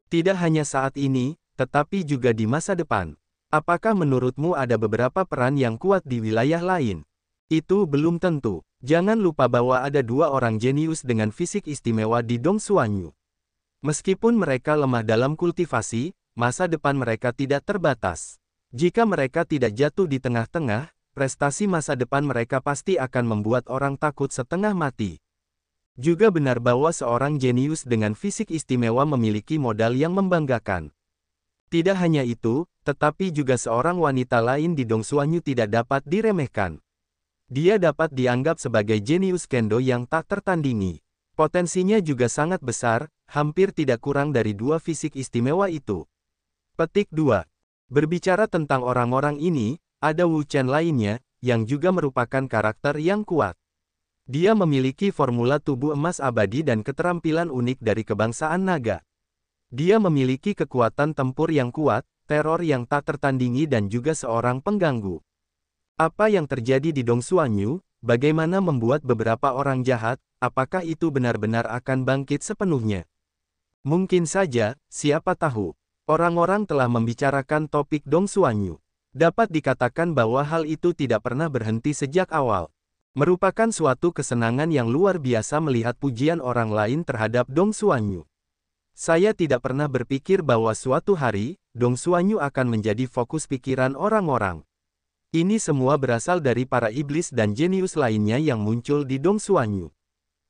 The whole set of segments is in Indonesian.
Tidak hanya saat ini, tetapi juga di masa depan. Apakah menurutmu ada beberapa peran yang kuat di wilayah lain? Itu belum tentu. Jangan lupa bahwa ada dua orang jenius dengan fisik istimewa di Dongsuanyu. Meskipun mereka lemah dalam kultivasi, masa depan mereka tidak terbatas. Jika mereka tidak jatuh di tengah-tengah, prestasi masa depan mereka pasti akan membuat orang takut setengah mati. Juga benar bahwa seorang jenius dengan fisik istimewa memiliki modal yang membanggakan. Tidak hanya itu, tetapi juga seorang wanita lain di Dongsuanyu tidak dapat diremehkan. Dia dapat dianggap sebagai jenius kendo yang tak tertandingi. Potensinya juga sangat besar, hampir tidak kurang dari dua fisik istimewa itu. Petik 2. Berbicara tentang orang-orang ini, ada Wu Chen lainnya, yang juga merupakan karakter yang kuat. Dia memiliki formula tubuh emas abadi dan keterampilan unik dari kebangsaan naga. Dia memiliki kekuatan tempur yang kuat, teror yang tak tertandingi dan juga seorang pengganggu. Apa yang terjadi di Dongsuanyu? Bagaimana membuat beberapa orang jahat? Apakah itu benar-benar akan bangkit sepenuhnya? Mungkin saja, siapa tahu. Orang-orang telah membicarakan topik Dongsuanyu. Dapat dikatakan bahwa hal itu tidak pernah berhenti sejak awal. Merupakan suatu kesenangan yang luar biasa melihat pujian orang lain terhadap Dongsuanyu. Saya tidak pernah berpikir bahwa suatu hari, Dongsuanyu akan menjadi fokus pikiran orang-orang. Ini semua berasal dari para iblis dan jenius lainnya yang muncul di Dongsuanyu.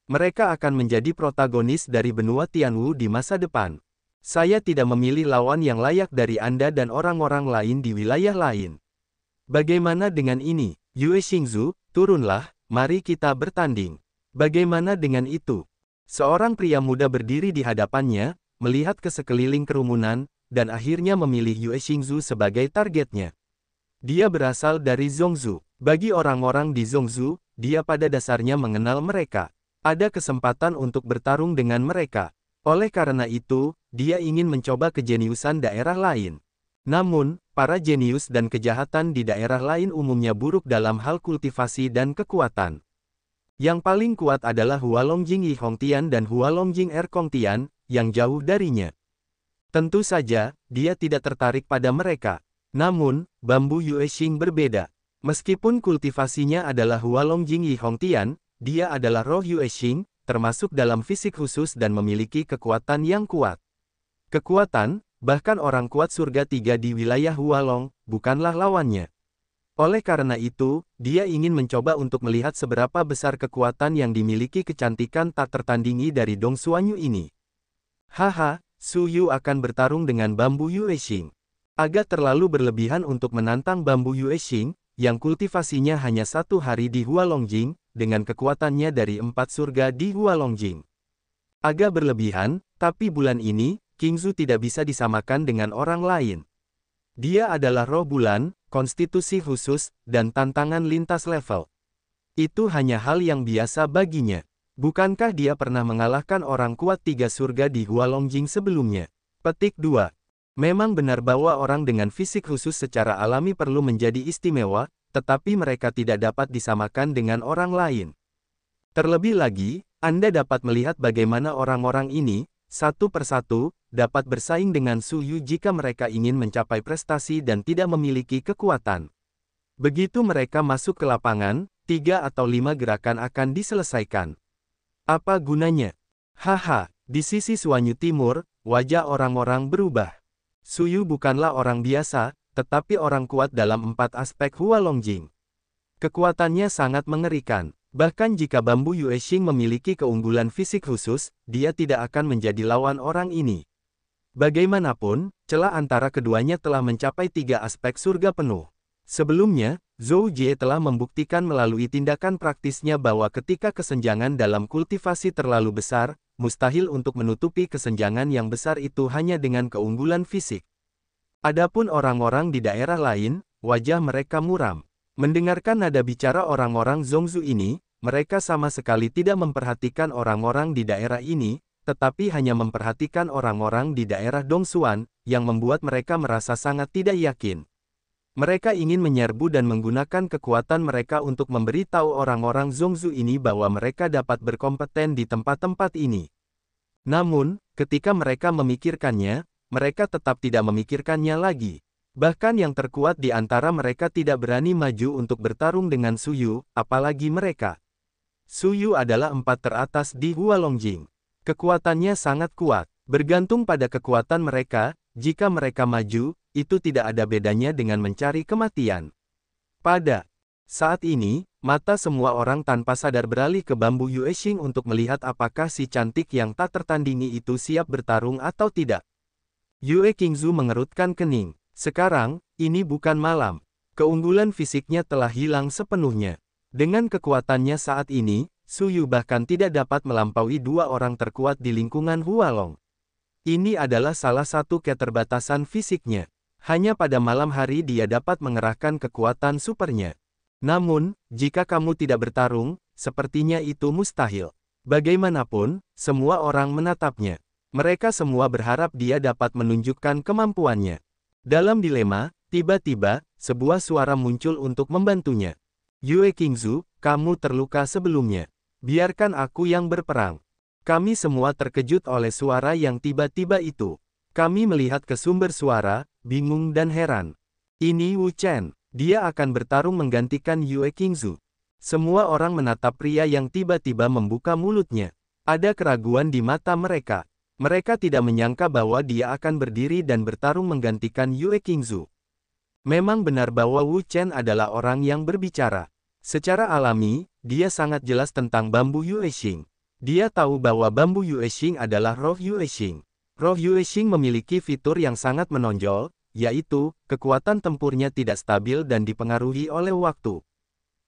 Mereka akan menjadi protagonis dari benua Tianwu di masa depan. Saya tidak memilih lawan yang layak dari Anda dan orang-orang lain di wilayah lain. Bagaimana dengan ini? Yue Xingzu, turunlah, mari kita bertanding. Bagaimana dengan itu? Seorang pria muda berdiri di hadapannya, melihat ke sekeliling kerumunan, dan akhirnya memilih Yue Xingzu sebagai targetnya. Dia berasal dari Zhongzhou. Bagi orang-orang di Zhongzhou, dia pada dasarnya mengenal mereka. Ada kesempatan untuk bertarung dengan mereka. Oleh karena itu, dia ingin mencoba kejeniusan daerah lain. Namun, para jenius dan kejahatan di daerah lain umumnya buruk dalam hal kultivasi dan kekuatan. Yang paling kuat adalah Hualongjing Yi Hongtian dan Hualongjing Er Kongtian, yang jauh darinya. Tentu saja, dia tidak tertarik pada mereka. Namun, Bambu Yuexing berbeda. Meskipun kultivasinya adalah Hualongjing Yi Hongtian, dia adalah roh Yuexing, termasuk dalam fisik khusus dan memiliki kekuatan yang kuat. Kekuatan, bahkan orang kuat surga 3 di wilayah Hualong, bukanlah lawannya. Oleh karena itu, dia ingin mencoba untuk melihat seberapa besar kekuatan yang dimiliki kecantikan tak tertandingi dari Dongsuanyu ini. Haha, Su Yu akan bertarung dengan Bambu Yuexing. Agak terlalu berlebihan untuk menantang Bambu Yuexing, yang kultivasinya hanya 1 hari di Hualongjing, dengan kekuatannya dari 4 surga di Hualongjing. Agak berlebihan, tapi bulan ini, Qingzu tidak bisa disamakan dengan orang lain. Dia adalah roh bulan, konstitusi khusus, dan tantangan lintas level. Itu hanya hal yang biasa baginya. Bukankah dia pernah mengalahkan orang kuat 3 surga di Hualongjing sebelumnya? Petik 2. Memang benar bahwa orang dengan fisik khusus secara alami perlu menjadi istimewa, tetapi mereka tidak dapat disamakan dengan orang lain. Terlebih lagi, Anda dapat melihat bagaimana orang-orang ini, satu persatu, dapat bersaing dengan Su Yu jika mereka ingin mencapai prestasi dan tidak memiliki kekuatan. Begitu mereka masuk ke lapangan, 3 atau 5 gerakan akan diselesaikan. Apa gunanya? Haha, di sisi Suanyu Timur, wajah orang-orang berubah. Su Yu bukanlah orang biasa, tetapi orang kuat dalam 4 aspek Hualongjing. Kekuatannya sangat mengerikan. Bahkan jika Bambu Yuexing memiliki keunggulan fisik khusus, dia tidak akan menjadi lawan orang ini. Bagaimanapun, celah antara keduanya telah mencapai 3 aspek surga penuh. Sebelumnya, Zhou Jie telah membuktikan melalui tindakan praktisnya bahwa ketika kesenjangan dalam kultivasi terlalu besar, mustahil untuk menutupi kesenjangan yang besar itu hanya dengan keunggulan fisik. Adapun orang-orang di daerah lain, wajah mereka muram. Mendengarkan nada bicara orang-orang Zhongzhou ini, mereka sama sekali tidak memperhatikan orang-orang di daerah ini, tetapi hanya memperhatikan orang-orang di daerah Dongsuan, yang membuat mereka merasa sangat tidak yakin. Mereka ingin menyerbu dan menggunakan kekuatan mereka untuk memberitahu orang-orang Zhongzhou ini bahwa mereka dapat berkompeten di tempat-tempat ini. Namun, ketika mereka memikirkannya, mereka tetap tidak memikirkannya lagi. Bahkan yang terkuat di antara mereka tidak berani maju untuk bertarung dengan Suyu, apalagi mereka. Suyu adalah 4 teratas di Hualongjing. Kekuatannya sangat kuat. Bergantung pada kekuatan mereka, jika mereka maju, itu tidak ada bedanya dengan mencari kematian. Pada saat ini, mata semua orang tanpa sadar beralih ke Bambu Yuexing untuk melihat apakah si cantik yang tak tertandingi itu siap bertarung atau tidak. Yue Qingzu mengerutkan kening. Sekarang, ini bukan malam. Keunggulan fisiknya telah hilang sepenuhnya. Dengan kekuatannya saat ini, Suyu bahkan tidak dapat melampaui 2 orang terkuat di lingkungan Hualong. Ini adalah salah satu keterbatasan fisiknya. Hanya pada malam hari dia dapat mengerahkan kekuatan supernya. Namun, jika kamu tidak bertarung, sepertinya itu mustahil. Bagaimanapun, semua orang menatapnya. Mereka semua berharap dia dapat menunjukkan kemampuannya. Dalam dilema, tiba-tiba, sebuah suara muncul untuk membantunya. Yue Qingzu, kamu terluka sebelumnya. Biarkan aku yang berperang. Kami semua terkejut oleh suara yang tiba-tiba itu. Kami melihat ke sumber suara, bingung dan heran. Ini Wu Chen. Dia akan bertarung menggantikan Yue Qingzu. Semua orang menatap pria yang tiba-tiba membuka mulutnya. Ada keraguan di mata mereka. Mereka tidak menyangka bahwa dia akan berdiri dan bertarung menggantikan Yue Qingzu. Memang benar bahwa Wu Chen adalah orang yang berbicara. Secara alami, dia sangat jelas tentang Bambu Yuexing. Dia tahu bahwa Bambu Yuexing adalah roh Yuexing. Roh Yuexing memiliki fitur yang sangat menonjol, yaitu, kekuatan tempurnya tidak stabil dan dipengaruhi oleh waktu.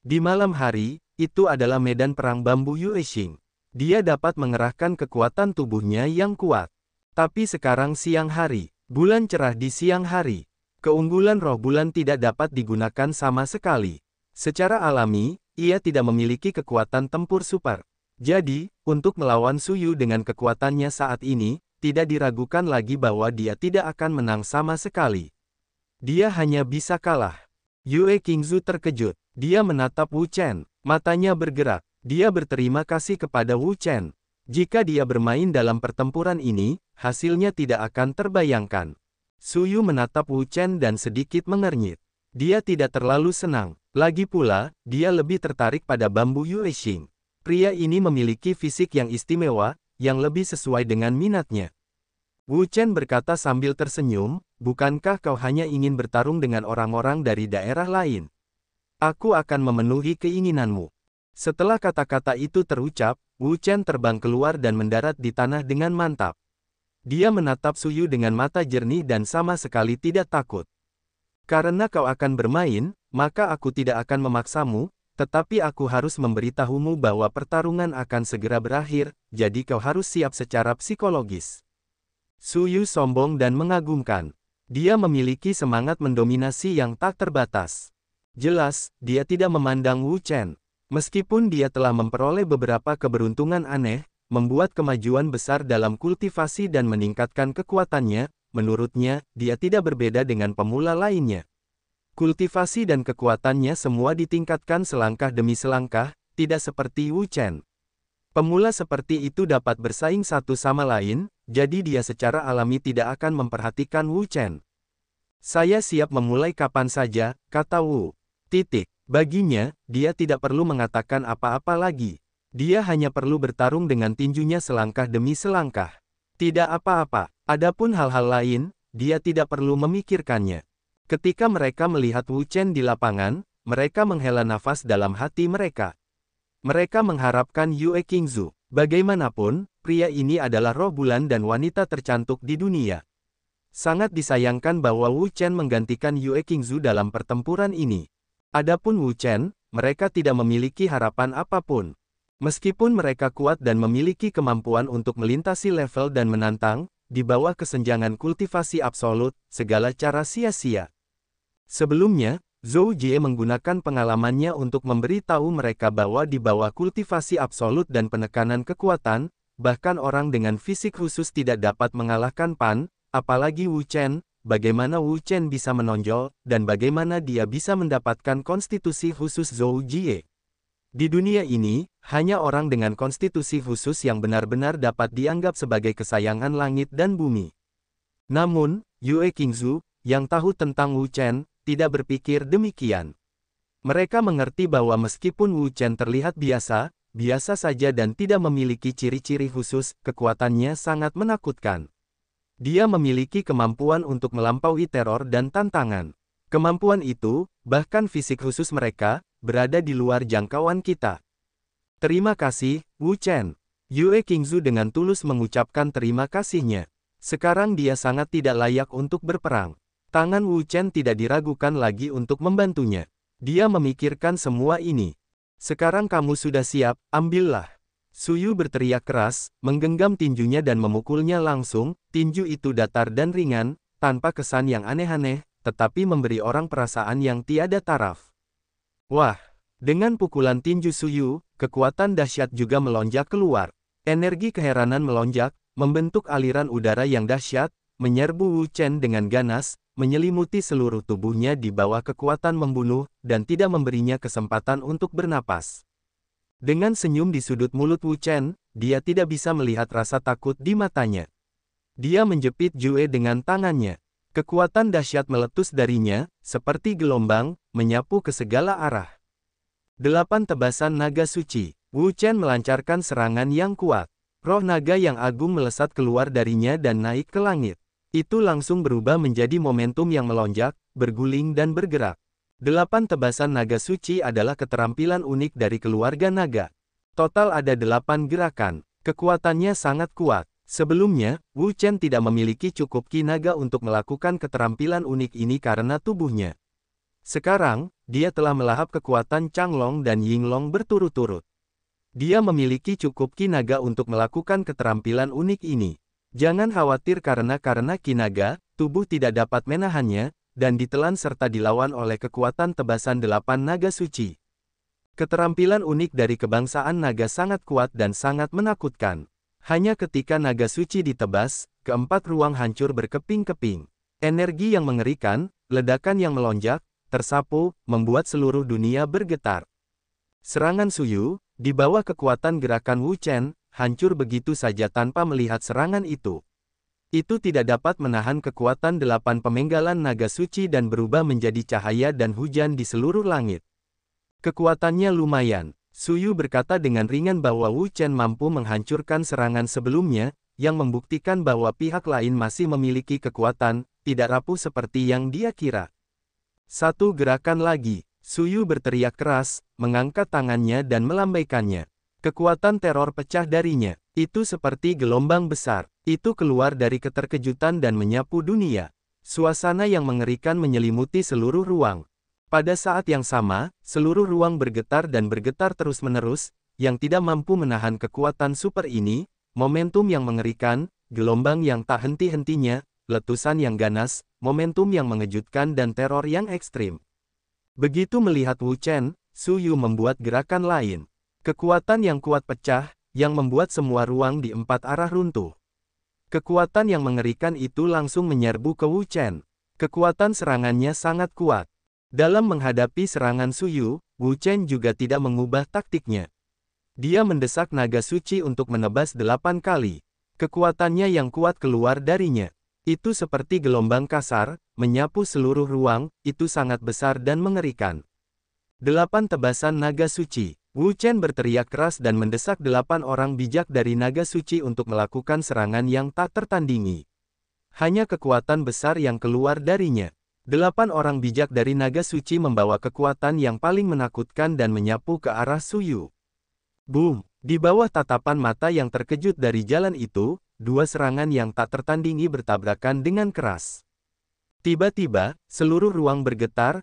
Di malam hari, itu adalah medan perang Bambu Yuexing. Dia dapat mengerahkan kekuatan tubuhnya yang kuat. Tapi sekarang siang hari, bulan cerah di siang hari. Keunggulan roh bulan tidak dapat digunakan sama sekali. Secara alami, ia tidak memiliki kekuatan tempur super. Jadi, untuk melawan Suyu dengan kekuatannya saat ini, tidak diragukan lagi bahwa dia tidak akan menang sama sekali. Dia hanya bisa kalah. Yue Qingzu terkejut. Dia menatap Wu Chen. Matanya bergerak. Dia berterima kasih kepada Wu Chen. Jika dia bermain dalam pertempuran ini, hasilnya tidak akan terbayangkan. Suyu menatap Wu Chen dan sedikit mengernyit. Dia tidak terlalu senang. Lagi pula, dia lebih tertarik pada Bambu Yuexing. Pria ini memiliki fisik yang istimewa, yang lebih sesuai dengan minatnya. Wu Chen berkata sambil tersenyum, bukankah kau hanya ingin bertarung dengan orang-orang dari daerah lain? Aku akan memenuhi keinginanmu. Setelah kata-kata itu terucap, Wu Chen terbang keluar dan mendarat di tanah dengan mantap. Dia menatap Suyu dengan mata jernih dan sama sekali tidak takut. Karena kau akan bermain, maka aku tidak akan memaksamu, tetapi aku harus memberitahumu bahwa pertarungan akan segera berakhir, jadi kau harus siap secara psikologis. Suyu sombong dan mengagumkan. Dia memiliki semangat mendominasi yang tak terbatas. Jelas, dia tidak memandang Wu Chen. Meskipun dia telah memperoleh beberapa keberuntungan aneh, membuat kemajuan besar dalam kultivasi dan meningkatkan kekuatannya, menurutnya, dia tidak berbeda dengan pemula lainnya. Kultivasi dan kekuatannya semua ditingkatkan selangkah demi selangkah, tidak seperti Wu Chen. Pemula seperti itu dapat bersaing satu sama lain, jadi dia secara alami tidak akan memperhatikan Wu Chen. Saya siap memulai kapan saja, kata Wu. Baginya, dia tidak perlu mengatakan apa-apa lagi. Dia hanya perlu bertarung dengan tinjunya selangkah demi selangkah. Tidak apa-apa. Adapun hal-hal lain, dia tidak perlu memikirkannya. Ketika mereka melihat Wu Chen di lapangan, mereka menghela nafas dalam hati mereka. Mereka mengharapkan Yue Qingzu. Bagaimanapun, pria ini adalah roh bulan dan wanita tercantik di dunia. Sangat disayangkan bahwa Wu Chen menggantikan Yue Qingzu dalam pertempuran ini. Adapun Wu Chen, mereka tidak memiliki harapan apapun. Meskipun mereka kuat dan memiliki kemampuan untuk melintasi level dan menantang, di bawah kesenjangan kultivasi absolut, segala cara sia-sia. Sebelumnya, Zhou Jie menggunakan pengalamannya untuk memberitahu mereka bahwa di bawah kultivasi absolut dan penekanan kekuatan, bahkan orang dengan fisik khusus tidak dapat mengalahkan Pan, apalagi Wu Chen. Bagaimana Wu Chen bisa menonjol, dan bagaimana dia bisa mendapatkan konstitusi khusus Zhou Jie. Di dunia ini, hanya orang dengan konstitusi khusus yang benar-benar dapat dianggap sebagai kesayangan langit dan bumi. Namun, Yue Qingzu, yang tahu tentang Wu Chen, tidak berpikir demikian. Mereka mengerti bahwa meskipun Wu Chen terlihat biasa saja dan tidak memiliki ciri-ciri khusus, kekuatannya sangat menakutkan. Dia memiliki kemampuan untuk melampaui teror dan tantangan. Kemampuan itu, bahkan fisik khusus mereka, berada di luar jangkauan kita. Terima kasih, Wu Chen. Yue Qingzu dengan tulus mengucapkan terima kasihnya. Sekarang dia sangat tidak layak untuk berperang. Tangan Wu Chen tidak diragukan lagi untuk membantunya. Dia memikirkan semua ini. Sekarang kamu sudah siap, ambillah. Suyu berteriak keras, menggenggam tinjunya dan memukulnya langsung. Tinju itu datar dan ringan, tanpa kesan yang aneh-aneh, tetapi memberi orang perasaan yang tiada taraf. Wah! Dengan pukulan tinju Suyu, kekuatan dahsyat juga melonjak keluar. Energi keheranan melonjak, membentuk aliran udara yang dahsyat, menyerbu Wu Chen dengan ganas, menyelimuti seluruh tubuhnya di bawah kekuatan membunuh, dan tidak memberinya kesempatan untuk bernapas. Dengan senyum di sudut mulut Wu Chen, dia tidak bisa melihat rasa takut di matanya. Dia menjepit Jue dengan tangannya. Kekuatan dahsyat meletus darinya, seperti gelombang, menyapu ke segala arah. 8 tebasan naga suci. Wu Chen melancarkan serangan yang kuat. Roh naga yang agung melesat keluar darinya dan naik ke langit. Itu langsung berubah menjadi momentum yang melonjak, berguling dan bergerak. 8 tebasan naga suci adalah keterampilan unik dari keluarga naga. Total ada 8 gerakan. Kekuatannya sangat kuat. Sebelumnya, Wu Chen tidak memiliki cukup ki naga untuk melakukan keterampilan unik ini karena tubuhnya. Sekarang, dia telah melahap kekuatan Changlong dan Yinglong berturut-turut. Dia memiliki cukup ki naga untuk melakukan keterampilan unik ini. Jangan khawatir karena ki naga, tubuh tidak dapat menahannya, dan ditelan serta dilawan oleh kekuatan tebasan 8 naga suci. Keterampilan unik dari kebangsaan naga sangat kuat dan sangat menakutkan. Hanya ketika naga suci ditebas, keempat ruang hancur berkeping-keping. Energi yang mengerikan, ledakan yang melonjak, tersapu, membuat seluruh dunia bergetar. Serangan Suyu, di bawah kekuatan gerakan Wu Chen, hancur begitu saja tanpa melihat serangan itu. Itu tidak dapat menahan kekuatan 8 pemenggalan naga suci dan berubah menjadi cahaya dan hujan di seluruh langit. Kekuatannya lumayan. Suyu berkata dengan ringan bahwa Wu Chen mampu menghancurkan serangan sebelumnya, yang membuktikan bahwa pihak lain masih memiliki kekuatan, tidak rapuh seperti yang dia kira. Satu gerakan lagi. Suyu berteriak keras, mengangkat tangannya dan melambaikannya. Kekuatan teror pecah darinya. Itu seperti gelombang besar. Itu keluar dari keterkejutan dan menyapu dunia. Suasana yang mengerikan menyelimuti seluruh ruang. Pada saat yang sama, seluruh ruang bergetar dan bergetar terus-menerus, yang tidak mampu menahan kekuatan super ini, momentum yang mengerikan, gelombang yang tak henti-hentinya, letusan yang ganas, momentum yang mengejutkan dan teror yang ekstrim. Begitu melihat Wu Chen, Suyu membuat gerakan lain. Kekuatan yang kuat pecah, yang membuat semua ruang di 4 arah runtuh. Kekuatan yang mengerikan itu langsung menyerbu ke Wu Chen. Kekuatan serangannya sangat kuat. Dalam menghadapi serangan Suyu, Wu Chen juga tidak mengubah taktiknya. Dia mendesak naga suci untuk menebas 8 kali. Kekuatannya yang kuat keluar darinya. Itu seperti gelombang kasar, menyapu seluruh ruang, itu sangat besar dan mengerikan. 8 tebasan naga suci. Wu Chen berteriak keras dan mendesak 8 orang bijak dari naga suci untuk melakukan serangan yang tak tertandingi. Hanya kekuatan besar yang keluar darinya. 8 orang bijak dari naga suci membawa kekuatan yang paling menakutkan dan menyapu ke arah Suyu. Boom! Di bawah tatapan mata yang terkejut dari jalan itu, 2 serangan yang tak tertandingi bertabrakan dengan keras. Tiba-tiba, seluruh ruang bergetar,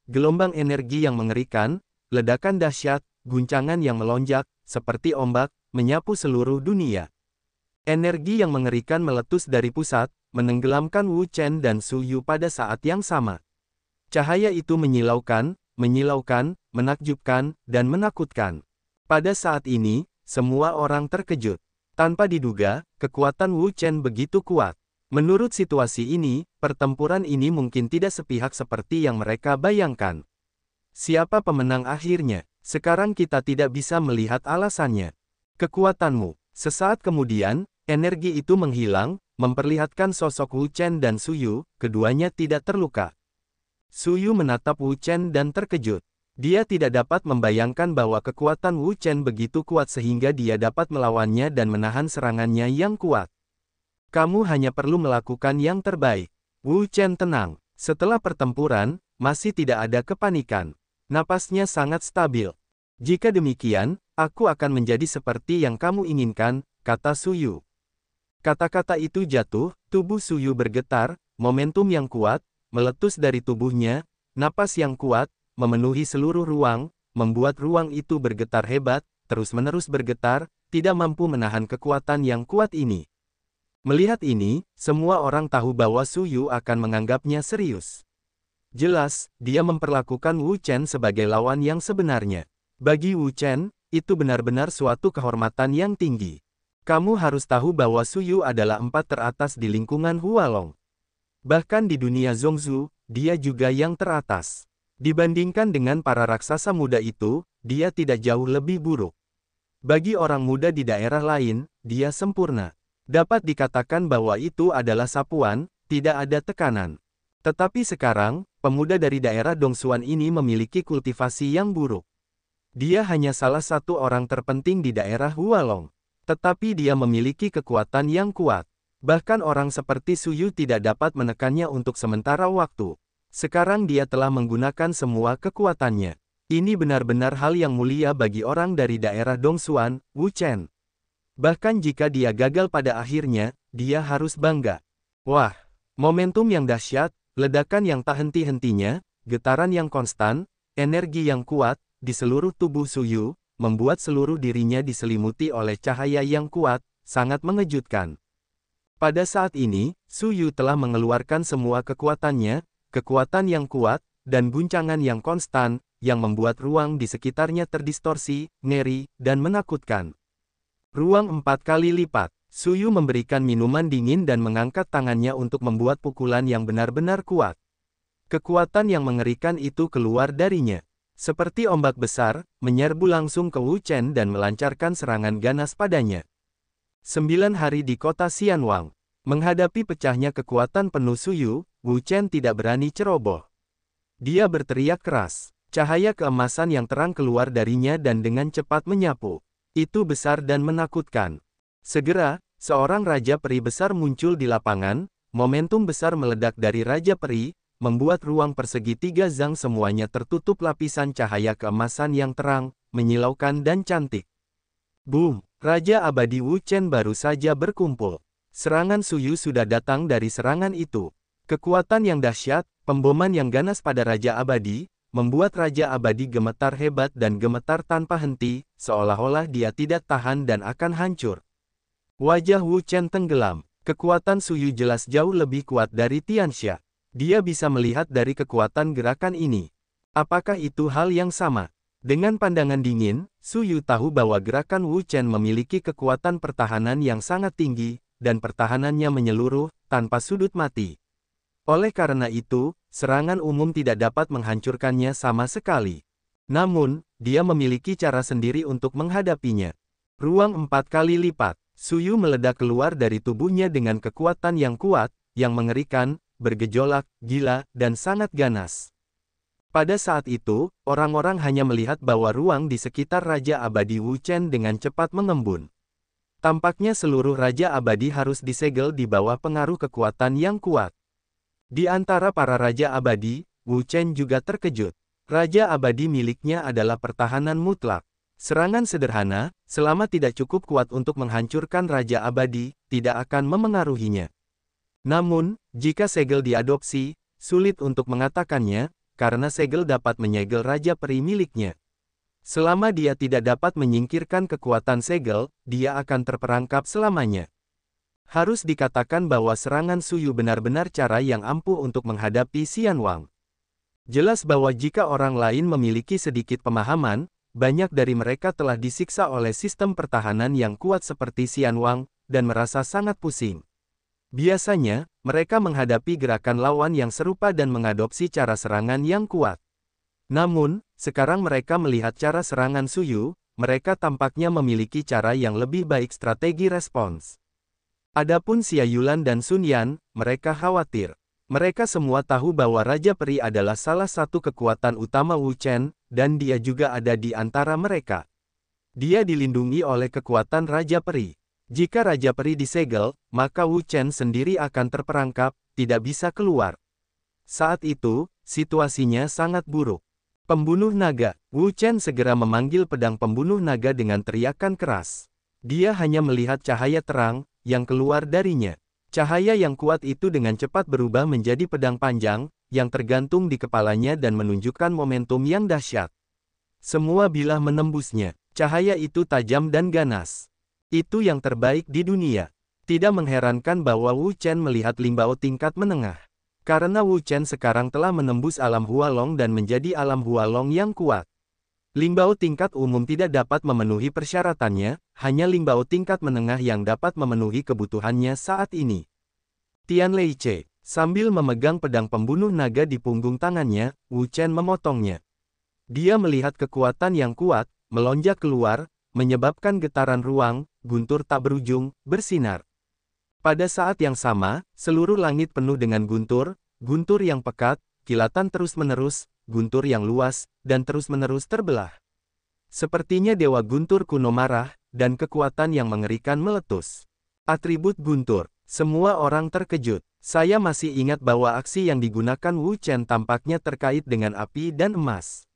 gelombang energi yang mengerikan, ledakan dahsyat, guncangan yang melonjak, seperti ombak, menyapu seluruh dunia. Energi yang mengerikan meletus dari pusat, menenggelamkan Wu Chen dan Suyu pada saat yang sama. Cahaya itu menyilaukan, menakjubkan, dan menakutkan. Pada saat ini, semua orang terkejut. Tanpa diduga, kekuatan Wu Chen begitu kuat. Menurut situasi ini, pertempuran ini mungkin tidak sepihak seperti yang mereka bayangkan. Siapa pemenang akhirnya? Sekarang kita tidak bisa melihat alasannya. Kekuatanmu. Sesaat kemudian, energi itu menghilang, memperlihatkan sosok Wu Chen dan Su Yu, keduanya tidak terluka. Su Yu menatap Wu Chen dan terkejut. Dia tidak dapat membayangkan bahwa kekuatan Wu Chen begitu kuat sehingga dia dapat melawannya dan menahan serangannya yang kuat. Kamu hanya perlu melakukan yang terbaik. Wu Chen tenang. Setelah pertempuran, masih tidak ada kepanikan. Napasnya sangat stabil. Jika demikian, aku akan menjadi seperti yang kamu inginkan, kata Su Yu. Kata-kata itu jatuh, tubuh Su Yu bergetar, momentum yang kuat, meletus dari tubuhnya, napas yang kuat, memenuhi seluruh ruang, membuat ruang itu bergetar hebat, terus-menerus bergetar, tidak mampu menahan kekuatan yang kuat ini. Melihat ini, semua orang tahu bahwa Su Yu akan menganggapnya serius. Jelas, dia memperlakukan Wu Chen sebagai lawan yang sebenarnya. Bagi Wu Chen, itu benar-benar suatu kehormatan yang tinggi. Kamu harus tahu bahwa Su Yu adalah 4 teratas di lingkungan Hualong. Bahkan di dunia Zhongzhou, dia juga yang teratas. Dibandingkan dengan para raksasa muda itu, dia tidak jauh lebih buruk. Bagi orang muda di daerah lain, dia sempurna. Dapat dikatakan bahwa itu adalah sapuan, tidak ada tekanan. Tetapi sekarang, pemuda dari daerah Dongsuan ini memiliki kultivasi yang buruk. Dia hanya salah satu orang terpenting di daerah Hualong. Tetapi dia memiliki kekuatan yang kuat. Bahkan orang seperti Su Yu tidak dapat menekannya untuk sementara waktu. Sekarang dia telah menggunakan semua kekuatannya. Ini benar-benar hal yang mulia bagi orang dari daerah Dongsuan, Wu Chen. Bahkan jika dia gagal pada akhirnya, dia harus bangga. Wah, momentum yang dahsyat, ledakan yang tak henti-hentinya, getaran yang konstan, energi yang kuat, di seluruh tubuh Su Yu, membuat seluruh dirinya diselimuti oleh cahaya yang kuat, sangat mengejutkan. Pada saat ini, Su Yu telah mengeluarkan semua kekuatannya, kekuatan yang kuat, dan guncangan yang konstan, yang membuat ruang di sekitarnya terdistorsi, ngeri, dan menakutkan. Ruang 4 kali lipat. Su Yu memberikan minuman dingin dan mengangkat tangannya untuk membuat pukulan yang benar-benar kuat. Kekuatan yang mengerikan itu keluar darinya. Seperti ombak besar, menyerbu langsung ke Wu Chen dan melancarkan serangan ganas padanya. 9 hari di kota Xianwang. Menghadapi pecahnya kekuatan penuh Su Yu, Wu Chen tidak berani ceroboh. Dia berteriak keras. Cahaya keemasan yang terang keluar darinya dan dengan cepat menyapu. Itu besar dan menakutkan. Segera, seorang Raja Peri besar muncul di lapangan, momentum besar meledak dari Raja Peri, membuat ruang persegi 3 zang semuanya tertutup lapisan cahaya keemasan yang terang, menyilaukan dan cantik. Boom! Raja Abadi Wu Chen baru saja berkumpul. Serangan Su Yu sudah datang dari serangan itu. Kekuatan yang dahsyat, pemboman yang ganas pada Raja Abadi, membuat Raja Abadi gemetar hebat dan gemetar tanpa henti, seolah-olah dia tidak tahan dan akan hancur. Wajah Wu Chen tenggelam. Kekuatan Su Yu jelas jauh lebih kuat dari Tianxia. Dia bisa melihat dari kekuatan gerakan ini. Apakah itu hal yang sama? Dengan pandangan dingin, Su Yu tahu bahwa gerakan Wu Chen memiliki kekuatan pertahanan yang sangat tinggi, dan pertahanannya menyeluruh, tanpa sudut mati. Oleh karena itu, serangan umum tidak dapat menghancurkannya sama sekali. Namun, dia memiliki cara sendiri untuk menghadapinya. Ruang 4 kali lipat. Su Yu meledak keluar dari tubuhnya dengan kekuatan yang kuat, yang mengerikan, bergejolak, gila, dan sangat ganas. Pada saat itu, orang-orang hanya melihat bahwa ruang di sekitar Raja Abadi Wu Chen dengan cepat mengembun. Tampaknya seluruh Raja Abadi harus disegel di bawah pengaruh kekuatan yang kuat. Di antara para Raja Abadi, Wu Chen juga terkejut. Raja Abadi miliknya adalah pertahanan mutlak. Serangan sederhana, selama tidak cukup kuat untuk menghancurkan Raja Abadi, tidak akan memengaruhinya. Namun, jika segel diadopsi, sulit untuk mengatakannya, karena segel dapat menyegel Raja Peri miliknya. Selama dia tidak dapat menyingkirkan kekuatan segel, dia akan terperangkap selamanya. Harus dikatakan bahwa serangan Su Yu benar-benar cara yang ampuh untuk menghadapi Xianwang. Jelas bahwa jika orang lain memiliki sedikit pemahaman, banyak dari mereka telah disiksa oleh sistem pertahanan yang kuat seperti Xianwang, dan merasa sangat pusing. Biasanya, mereka menghadapi gerakan lawan yang serupa dan mengadopsi cara serangan yang kuat. Namun, sekarang mereka melihat cara serangan Suyu, mereka tampaknya memiliki cara yang lebih baik strategi respons. Adapun Xia Yulan dan Sun Yan, mereka khawatir. Mereka semua tahu bahwa Raja Peri adalah salah satu kekuatan utama Wu Chen, dan dia juga ada di antara mereka. Dia dilindungi oleh kekuatan Raja Peri. Jika Raja Peri disegel, maka Wu Chen sendiri akan terperangkap, tidak bisa keluar. Saat itu, situasinya sangat buruk. Pembunuh naga, Wu Chen segera memanggil pedang pembunuh naga dengan teriakan keras. Dia hanya melihat cahaya terang, yang keluar darinya. Cahaya yang kuat itu dengan cepat berubah menjadi pedang panjang, yang tergantung di kepalanya dan menunjukkan momentum yang dahsyat. Semua bilah menembusnya. Cahaya itu tajam dan ganas. Itu yang terbaik di dunia. Tidak mengherankan bahwa Wu Chen melihat Lingbao tingkat menengah. Karena Wu Chen sekarang telah menembus alam Hualong dan menjadi alam Hualong yang kuat. Lingbao tingkat umum tidak dapat memenuhi persyaratannya, hanya Lingbao tingkat menengah yang dapat memenuhi kebutuhannya saat ini. Tian Leice, sambil memegang pedang pembunuh naga di punggung tangannya, Wu Chen memotongnya. Dia melihat kekuatan yang kuat, melonjak keluar, menyebabkan getaran ruang, guntur tak berujung, bersinar. Pada saat yang sama, seluruh langit penuh dengan guntur yang pekat, kilatan terus-menerus, guntur yang luas, dan terus-menerus terbelah. Sepertinya Dewa Guntur kuno marah, dan kekuatan yang mengerikan meletus. Atribut guntur. Semua orang terkejut. Saya masih ingat bahwa aksi yang digunakan Wu Chen tampaknya terkait dengan api dan emas.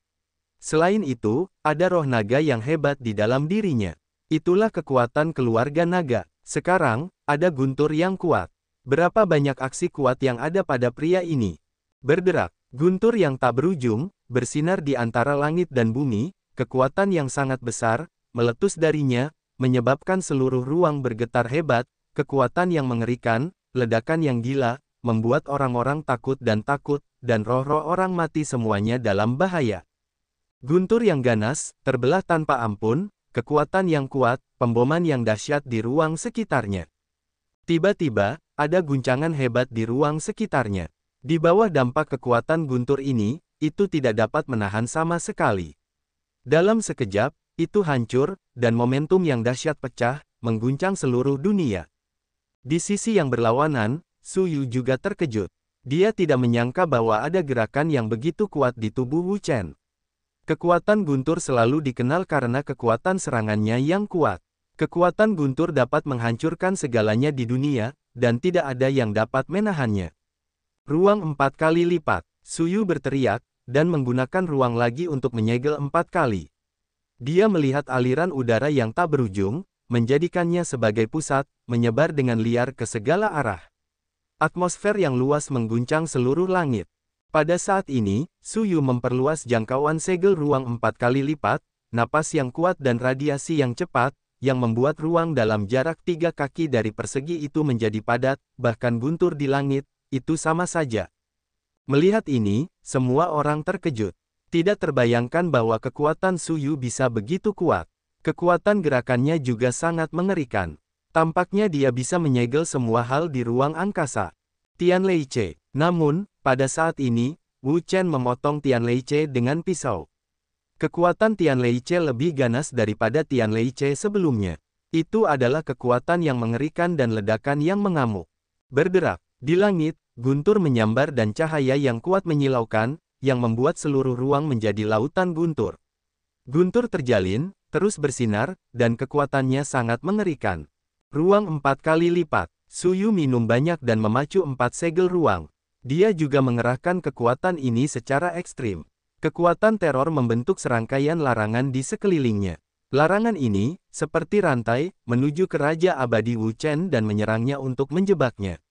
Selain itu, ada roh naga yang hebat di dalam dirinya. Itulah kekuatan keluarga naga. Sekarang, ada guntur yang kuat. Berapa banyak aksi kuat yang ada pada pria ini? Berderak. Guntur yang tak berujung, bersinar di antara langit dan bumi, kekuatan yang sangat besar, meletus darinya, menyebabkan seluruh ruang bergetar hebat, kekuatan yang mengerikan, ledakan yang gila, membuat orang-orang takut, dan roh-roh orang mati semuanya dalam bahaya. Guntur yang ganas, terbelah tanpa ampun, kekuatan yang kuat, pemboman yang dahsyat di ruang sekitarnya. Tiba-tiba, ada guncangan hebat di ruang sekitarnya. Di bawah dampak kekuatan guntur ini, itu tidak dapat menahan sama sekali. Dalam sekejap, itu hancur, dan momentum yang dahsyat pecah, mengguncang seluruh dunia. Di sisi yang berlawanan, Su Yu juga terkejut. Dia tidak menyangka bahwa ada gerakan yang begitu kuat di tubuh Wu Chen. Kekuatan guntur selalu dikenal karena kekuatan serangannya yang kuat. Kekuatan guntur dapat menghancurkan segalanya di dunia, dan tidak ada yang dapat menahannya. Ruang 4 kali lipat. Su Yu berteriak, dan menggunakan ruang lagi untuk menyegel 4 kali. Dia melihat aliran udara yang tak berujung, menjadikannya sebagai pusat, menyebar dengan liar ke segala arah. Atmosfer yang luas mengguncang seluruh langit. Pada saat ini, Su Yu memperluas jangkauan segel ruang 4 kali lipat, napas yang kuat dan radiasi yang cepat, yang membuat ruang dalam jarak 3 kaki dari persegi itu menjadi padat, bahkan guntur di langit, itu sama saja. Melihat ini, semua orang terkejut. Tidak terbayangkan bahwa kekuatan Su Yu bisa begitu kuat. Kekuatan gerakannya juga sangat mengerikan. Tampaknya dia bisa menyegel semua hal di ruang angkasa. Tian Leice. Namun, pada saat ini, Wu Chen memotong Tian Leice dengan pisau. Kekuatan Tian Leice lebih ganas daripada Tian Leice sebelumnya. Itu adalah kekuatan yang mengerikan dan ledakan yang mengamuk. Berderak. Di langit, guntur menyambar dan cahaya yang kuat menyilaukan, yang membuat seluruh ruang menjadi lautan guntur. Guntur terjalin, terus bersinar, dan kekuatannya sangat mengerikan. Ruang 4 kali lipat. Su Yu minum banyak dan memacu 4 segel ruang. Dia juga mengerahkan kekuatan ini secara ekstrim. Kekuatan teror membentuk serangkaian larangan di sekelilingnya. Larangan ini, seperti rantai, menuju ke Raja Abadi Wu Chen dan menyerangnya untuk menjebaknya.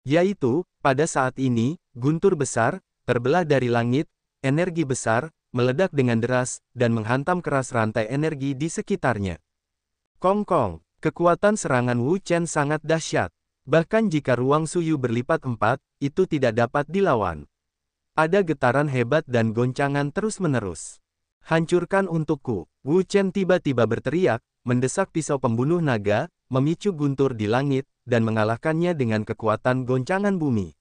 Yaitu, pada saat ini, guntur besar, terbelah dari langit, energi besar, meledak dengan deras, dan menghantam keras rantai energi di sekitarnya. Kong-kong, kekuatan serangan Wu Chen sangat dahsyat. Bahkan jika ruang Su Yu berlipat 4, itu tidak dapat dilawan. Ada getaran hebat dan goncangan terus-menerus. Hancurkan untukku. Wu Chen tiba-tiba berteriak, mendesak pisau pembunuh naga, memicu guntur di langit, dan mengalahkannya dengan kekuatan goncangan bumi.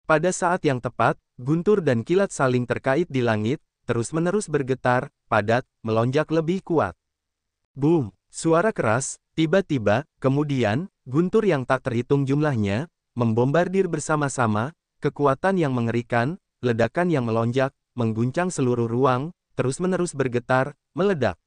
Pada saat yang tepat, guntur dan kilat saling terkait di langit, terus-menerus bergetar, padat, melonjak lebih kuat. Boom! Suara keras, tiba-tiba, kemudian, guntur yang tak terhitung jumlahnya, membombardir bersama-sama, kekuatan yang mengerikan, ledakan yang melonjak, mengguncang seluruh ruang, terus-menerus bergetar, meledak.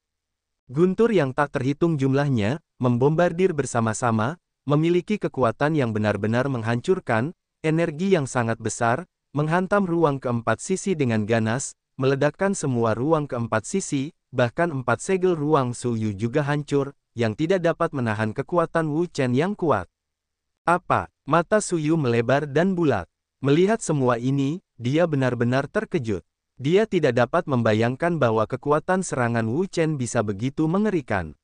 Guntur yang tak terhitung jumlahnya, membombardir bersama-sama, memiliki kekuatan yang benar-benar menghancurkan, energi yang sangat besar, menghantam ruang keempat sisi dengan ganas, meledakkan semua ruang keempat sisi, bahkan 4 segel ruang Suyu juga hancur, yang tidak dapat menahan kekuatan Wu Chen yang kuat. Apa? Mata Suyu melebar dan bulat. Melihat semua ini, dia benar-benar terkejut. Dia tidak dapat membayangkan bahwa kekuatan serangan Wu Chen bisa begitu mengerikan.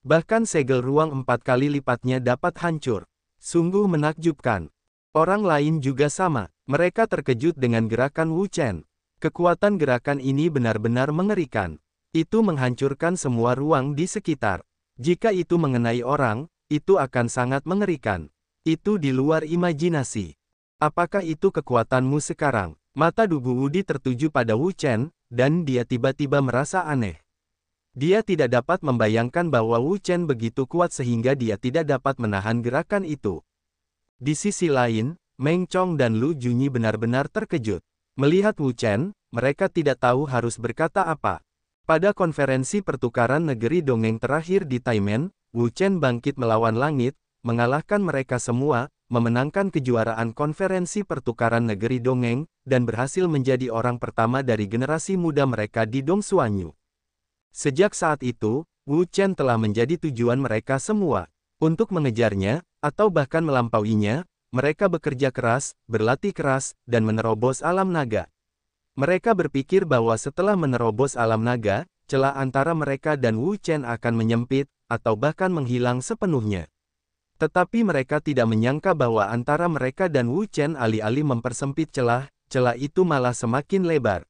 Bahkan segel ruang 4 kali lipatnya dapat hancur. Sungguh menakjubkan. Orang lain juga sama. Mereka terkejut dengan gerakan Wu Chen. Kekuatan gerakan ini benar-benar mengerikan. Itu menghancurkan semua ruang di sekitar. Jika itu mengenai orang, itu akan sangat mengerikan. Itu di luar imajinasi. Apakah itu kekuatanmu sekarang? Mata Dugu Wudi tertuju pada Wu Chen, dan dia tiba-tiba merasa aneh. Dia tidak dapat membayangkan bahwa Wu Chen begitu kuat sehingga dia tidak dapat menahan gerakan itu. Di sisi lain, Meng Chong dan Lu Junyi benar-benar terkejut. Melihat Wu Chen, mereka tidak tahu harus berkata apa. Pada konferensi pertukaran negeri dongeng terakhir di Taimen, Wu Chen bangkit melawan langit, mengalahkan mereka semua, memenangkan kejuaraan konferensi pertukaran negeri dongeng, dan berhasil menjadi orang pertama dari generasi muda mereka di Dongsuanyu. Sejak saat itu, Wu Chen telah menjadi tujuan mereka semua. Untuk mengejarnya, atau bahkan melampauinya, mereka bekerja keras, berlatih keras, dan menerobos alam naga. Mereka berpikir bahwa setelah menerobos alam naga, celah antara mereka dan Wu Chen akan menyempit, atau bahkan menghilang sepenuhnya. Tetapi mereka tidak menyangka bahwa antara mereka dan Wu Chen alih-alih mempersempit celah, celah itu malah semakin lebar.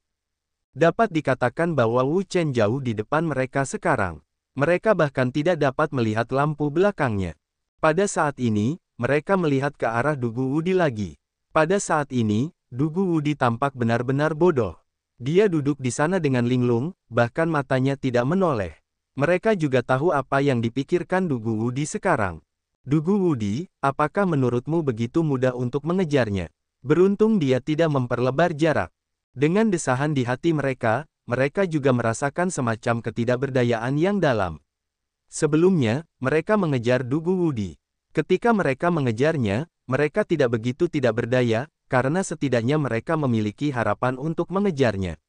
Dapat dikatakan bahwa Wu Chen jauh di depan mereka sekarang. Mereka bahkan tidak dapat melihat lampu belakangnya. Pada saat ini, mereka melihat ke arah Dugu Wudi lagi. Pada saat ini, Dugu Wudi tampak benar-benar bodoh. Dia duduk di sana dengan linglung, bahkan matanya tidak menoleh. Mereka juga tahu apa yang dipikirkan Dugu Wudi sekarang. Dugu Wudi, apakah menurutmu begitu mudah untuk mengejarnya? Beruntung dia tidak memperlebar jarak. Dengan desahan di hati mereka, mereka juga merasakan semacam ketidakberdayaan yang dalam. Sebelumnya, mereka mengejar Dugu Wudi. Ketika mereka mengejarnya, mereka tidak begitu tidak berdaya, karena setidaknya mereka memiliki harapan untuk mengejarnya.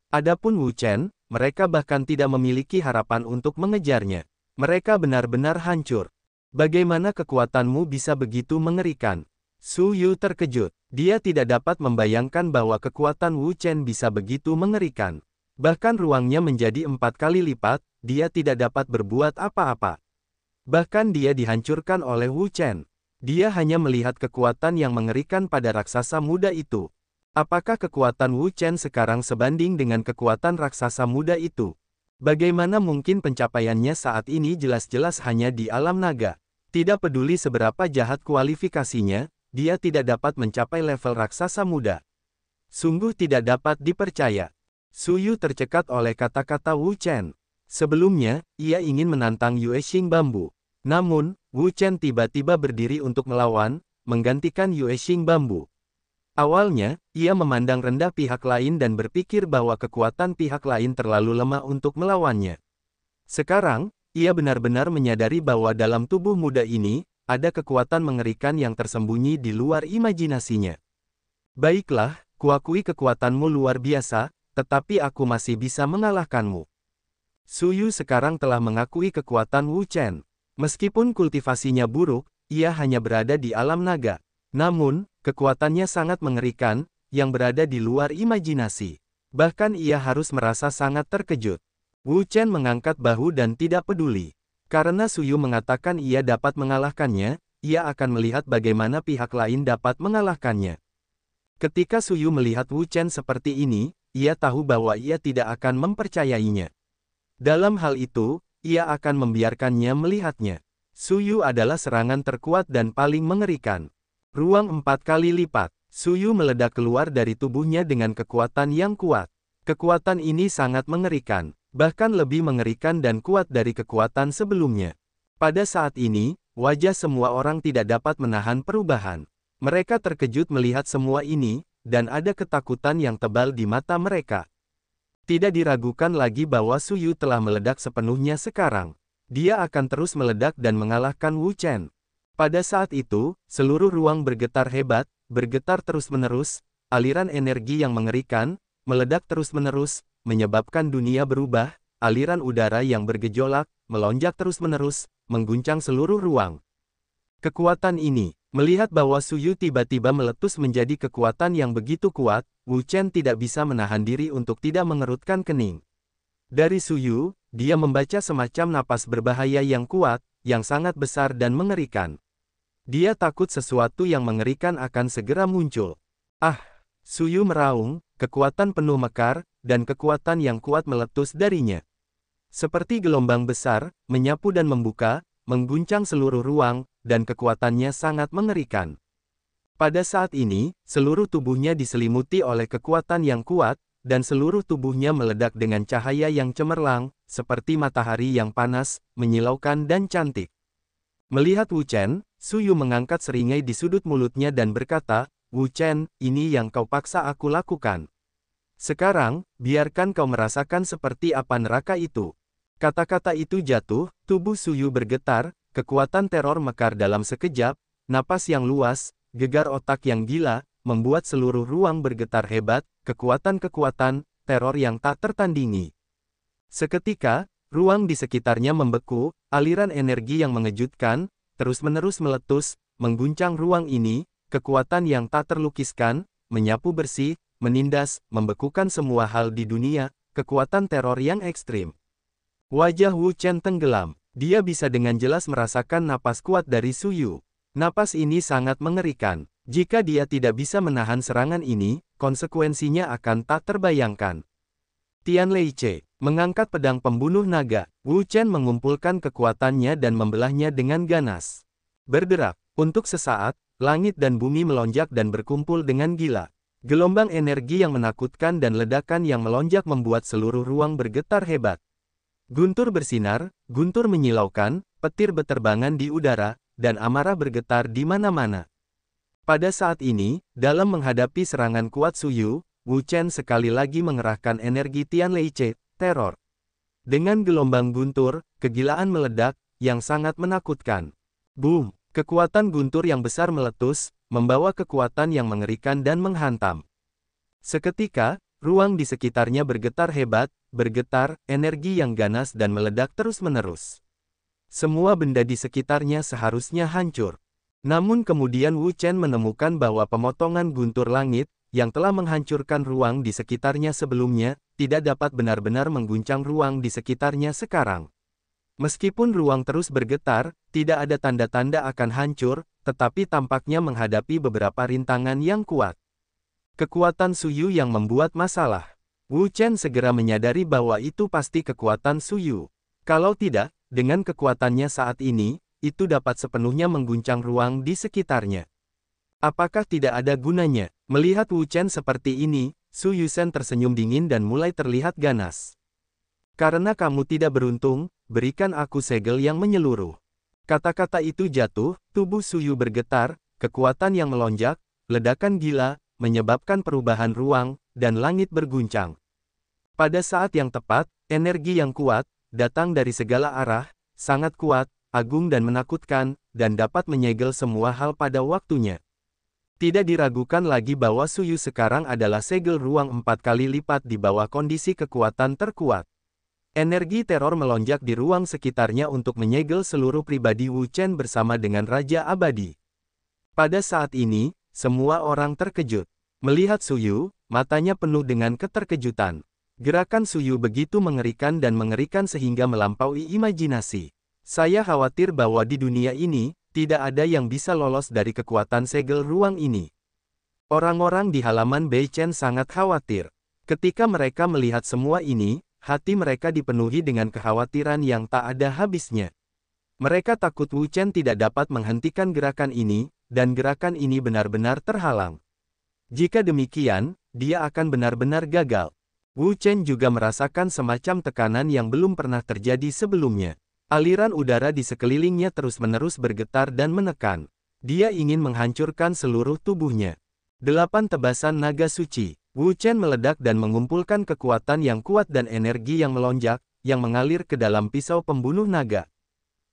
Adapun Wu Chen, mereka bahkan tidak memiliki harapan untuk mengejarnya. Mereka benar-benar hancur. Bagaimana kekuatanmu bisa begitu mengerikan? Su Yu terkejut. Dia tidak dapat membayangkan bahwa kekuatan Wu Chen bisa begitu mengerikan. Bahkan ruangnya menjadi 4 kali lipat, dia tidak dapat berbuat apa-apa. Bahkan dia dihancurkan oleh Wu Chen. Dia hanya melihat kekuatan yang mengerikan pada raksasa muda itu. Apakah kekuatan Wu Chen sekarang sebanding dengan kekuatan raksasa muda itu? Bagaimana mungkin pencapaiannya saat ini jelas-jelas hanya di alam naga? Tidak peduli seberapa jahat kualifikasinya, dia tidak dapat mencapai level raksasa muda. Sungguh tidak dapat dipercaya. Su Yu tercekat oleh kata-kata Wu Chen. Sebelumnya, ia ingin menantang Yue Xing Bambu. Namun, Wu Chen tiba-tiba berdiri untuk melawan, menggantikan Yue Xing Bambu. Awalnya, ia memandang rendah pihak lain dan berpikir bahwa kekuatan pihak lain terlalu lemah untuk melawannya. Sekarang, ia benar-benar menyadari bahwa dalam tubuh muda ini, ada kekuatan mengerikan yang tersembunyi di luar imajinasinya. Baiklah, kuakui kekuatanmu luar biasa, tetapi aku masih bisa mengalahkanmu. Su Yu sekarang telah mengakui kekuatan Wu Chen. Meskipun kultivasinya buruk, ia hanya berada di alam naga. Namun, kekuatannya sangat mengerikan, yang berada di luar imajinasi. Bahkan ia harus merasa sangat terkejut. Wu Chen mengangkat bahu dan tidak peduli. Karena Su Yu mengatakan ia dapat mengalahkannya, ia akan melihat bagaimana pihak lain dapat mengalahkannya. Ketika Su Yu melihat Wu Chen seperti ini, ia tahu bahwa ia tidak akan mempercayainya. Dalam hal itu, ia akan membiarkannya melihatnya. Su Yu adalah serangan terkuat dan paling mengerikan. Ruang 4 kali lipat. Su Yu meledak keluar dari tubuhnya dengan kekuatan yang kuat. Kekuatan ini sangat mengerikan, bahkan lebih mengerikan dan kuat dari kekuatan sebelumnya. Pada saat ini, wajah semua orang tidak dapat menahan perubahan. Mereka terkejut melihat semua ini, dan ada ketakutan yang tebal di mata mereka. Tidak diragukan lagi bahwa Su Yu telah meledak sepenuhnya sekarang. Dia akan terus meledak dan mengalahkan Wu Chen. Pada saat itu, seluruh ruang bergetar hebat, bergetar terus-menerus, aliran energi yang mengerikan, meledak terus-menerus, menyebabkan dunia berubah, aliran udara yang bergejolak, melonjak terus-menerus, mengguncang seluruh ruang. Kekuatan ini, melihat bahwa Su Yu tiba-tiba meletus menjadi kekuatan yang begitu kuat, Wu Chen tidak bisa menahan diri untuk tidak mengerutkan kening. Dari Su Yu, dia membaca semacam napas berbahaya yang kuat, yang sangat besar dan mengerikan. Dia takut sesuatu yang mengerikan akan segera muncul. Ah! Su Yu meraung, kekuatan penuh mekar, dan kekuatan yang kuat meletus darinya. Seperti gelombang besar, menyapu dan membuka, mengguncang seluruh ruang, dan kekuatannya sangat mengerikan. Pada saat ini, seluruh tubuhnya diselimuti oleh kekuatan yang kuat, dan seluruh tubuhnya meledak dengan cahaya yang cemerlang, seperti matahari yang panas, menyilaukan dan cantik. Melihat Wu Chen, Su Yu mengangkat seringai di sudut mulutnya dan berkata, "Wu Chen, ini yang kau paksa aku lakukan. Sekarang, biarkan kau merasakan seperti apa neraka itu." Kata-kata itu jatuh, tubuh Su Yu bergetar, kekuatan teror mekar dalam sekejap, napas yang luas, gegar otak yang gila, membuat seluruh ruang bergetar hebat, kekuatan-kekuatan, teror yang tak tertandingi. Seketika, ruang di sekitarnya membeku, aliran energi yang mengejutkan, terus-menerus meletus, mengguncang ruang ini, kekuatan yang tak terlukiskan, menyapu bersih, menindas, membekukan semua hal di dunia, kekuatan teror yang ekstrim. Wajah Wu Chen tenggelam. Dia bisa dengan jelas merasakan napas kuat dari Su Yu. Napas ini sangat mengerikan. Jika dia tidak bisa menahan serangan ini, konsekuensinya akan tak terbayangkan. Tian Leice mengangkat pedang pembunuh naga. Wu Chen mengumpulkan kekuatannya dan membelahnya dengan ganas. Berderak. Untuk sesaat, langit dan bumi melonjak dan berkumpul dengan gila. Gelombang energi yang menakutkan dan ledakan yang melonjak membuat seluruh ruang bergetar hebat. Guntur bersinar, guntur menyilaukan, petir beterbangan di udara, dan amarah bergetar di mana-mana. Pada saat ini, dalam menghadapi serangan kuat Su Yu, Wu Chen sekali lagi mengerahkan energi Tian Leice, teror. Dengan gelombang guntur, kegilaan meledak, yang sangat menakutkan. Boom! Kekuatan guntur yang besar meletus, membawa kekuatan yang mengerikan dan menghantam. Seketika, ruang di sekitarnya bergetar hebat, bergetar, energi yang ganas dan meledak terus-menerus. Semua benda di sekitarnya seharusnya hancur. Namun kemudian Wu Chen menemukan bahwa pemotongan guntur langit, yang telah menghancurkan ruang di sekitarnya sebelumnya, tidak dapat benar-benar mengguncang ruang di sekitarnya sekarang. Meskipun ruang terus bergetar, tidak ada tanda-tanda akan hancur, tetapi tampaknya menghadapi beberapa rintangan yang kuat. Kekuatan Su Yu yang membuat masalah. Wu Chen segera menyadari bahwa itu pasti kekuatan Su Yu. Kalau tidak, dengan kekuatannya saat ini, itu dapat sepenuhnya mengguncang ruang di sekitarnya. Apakah tidak ada gunanya? Melihat Wu Chen seperti ini, Su Yusen tersenyum dingin dan mulai terlihat ganas. Karena kamu tidak beruntung, berikan aku segel yang menyeluruh. Kata-kata itu jatuh, tubuh Su Yu bergetar, kekuatan yang melonjak, ledakan gila, menyebabkan perubahan ruang, dan langit berguncang. Pada saat yang tepat, energi yang kuat, datang dari segala arah, sangat kuat, agung dan menakutkan, dan dapat menyegel semua hal pada waktunya. Tidak diragukan lagi bahwa Su Yu sekarang adalah segel ruang 4 kali lipat di bawah kondisi kekuatan terkuat. Energi teror melonjak di ruang sekitarnya untuk menyegel seluruh pribadi Wu Chen bersama dengan Raja Abadi. Pada saat ini, semua orang terkejut. Melihat Su Yu, matanya penuh dengan keterkejutan. Gerakan Su Yu begitu mengerikan dan mengerikan sehingga melampaui imajinasi. Saya khawatir bahwa di dunia ini, tidak ada yang bisa lolos dari kekuatan segel ruang ini. Orang-orang di halaman Beichen sangat khawatir. Ketika mereka melihat semua ini, hati mereka dipenuhi dengan kekhawatiran yang tak ada habisnya. Mereka takut Wu Chen tidak dapat menghentikan gerakan ini, dan gerakan ini benar-benar terhalang. Jika demikian, dia akan benar-benar gagal. Wu Chen juga merasakan semacam tekanan yang belum pernah terjadi sebelumnya. Aliran udara di sekelilingnya terus-menerus bergetar dan menekan. Dia ingin menghancurkan seluruh tubuhnya. 8 tebasan naga suci. Wu Chen meledak dan mengumpulkan kekuatan yang kuat dan energi yang melonjak, yang mengalir ke dalam pisau pembunuh naga.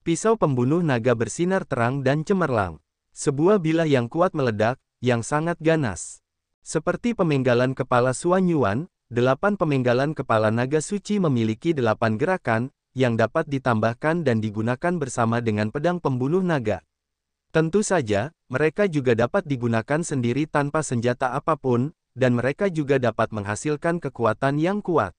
Pisau pembunuh naga bersinar terang dan cemerlang. Sebuah bilah yang kuat meledak, yang sangat ganas. Seperti pemenggalan kepala Suan Yuan, 8 pemenggalan kepala naga suci memiliki 8 gerakan, yang dapat ditambahkan dan digunakan bersama dengan pedang pembunuh naga. Tentu saja, mereka juga dapat digunakan sendiri tanpa senjata apapun, dan mereka juga dapat menghasilkan kekuatan yang kuat.